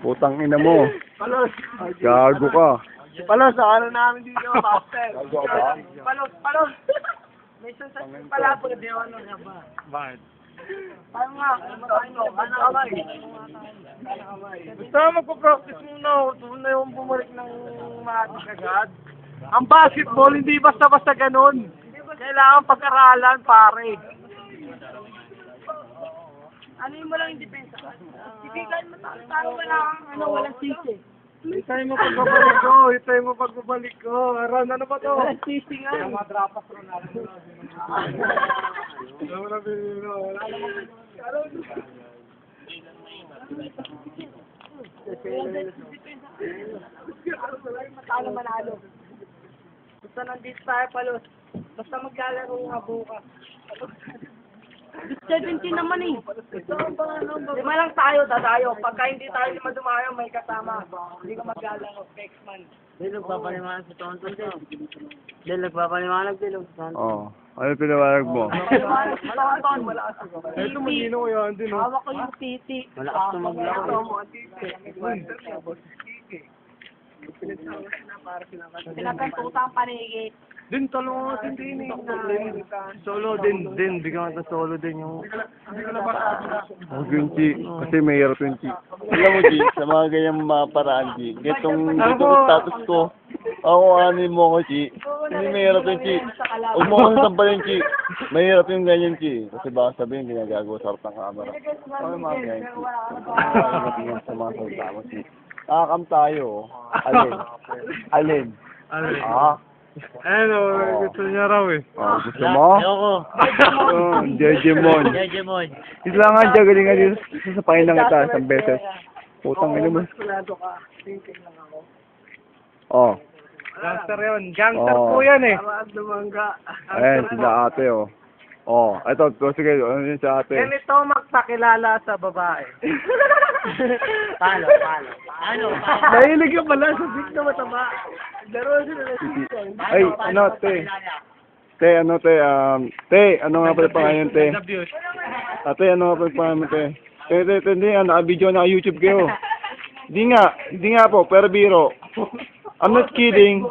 Putang ina mo. Palos. Gago ka. Palos, ano namin dito, master. Gago ka ba? Palos. May sensasyon pala po, di ano na ba? Bakit? Paano nga? Paano kamay? Gusto mo magpa-practice muna ako. Doon na yung bumalik ng matik agad. Ang basketball, hindi basta-basta ganun. Kailangan pag-aralan, pare. Ano yung walang depensa? Ibigay mo talo wala kang walang sisi. Itay mo pagbabalik ko. Aran, ano ba to? Walang sisi nga. Yung mga drapas Ronaldo. Wala mo na binilo. Wala naman. Matalo manalo. Basta nandito tayo, Palos. Basta maglalaro nga bukas. 17 naman eh. Lima lang tayo, dadayo. Pagka hindi tayo lima dumayo, may kasama. Hindi ka maglalaro, X-Man. Dilo, papaliwanag sa tonton din. Dilo, papaliwanag dilo sa tonton. Oo. Ano pinawalag mo? Tonton, wala ka siguro. Ito magino ko yan din. Hawak ko yung titi. Malakas na maglaro. Hawak mo ang titi. Pinapentuta ang panigit. Din, talo nga din eh. Solo din. Bigyan ka solo din yung... Oh, G. Kasi mahirap yung G. Alam mo, G, sa mga ganyang mga paraan, G. Gitong status ko. Ako, anin mo ko, G. Hindi mahirap yung G. Huwag mo kong sampal yung G. Mahirap yung ganyan, G. Kasi baka sabihin, ginagago sa harap ng camera. Ano mga ganyan, G. Tingnan sa mga salita mo, G. Nakakam tayo. Alin? Ah? Ano, gusto niya raw eh. Oh, gusto mo? Ayoko. Jejemon. Jejemon. Isla nga dyan, galing nga dito. Sasapahin lang kita isang beses. Putang ina mo. Maskulado ka. Thinking lang ako. Oh. Gangster yun. Gangster Oo. po yan eh. Para lumangga. Ayan, sila ate, oh. Oh, ito, sige, ano yun sa ate? Ganito magpakilala sa babae. Palo. Ano? Nahilig ka pala sa big na mataba. Laro sila na season. Ay, ano, te? Te, ano nga pala pangalan, te? Ate, ano nga pala pangalan, te? Te, hindi nga, naka-video na YouTube kayo. Hindi nga po, pero biro. I'm not kidding.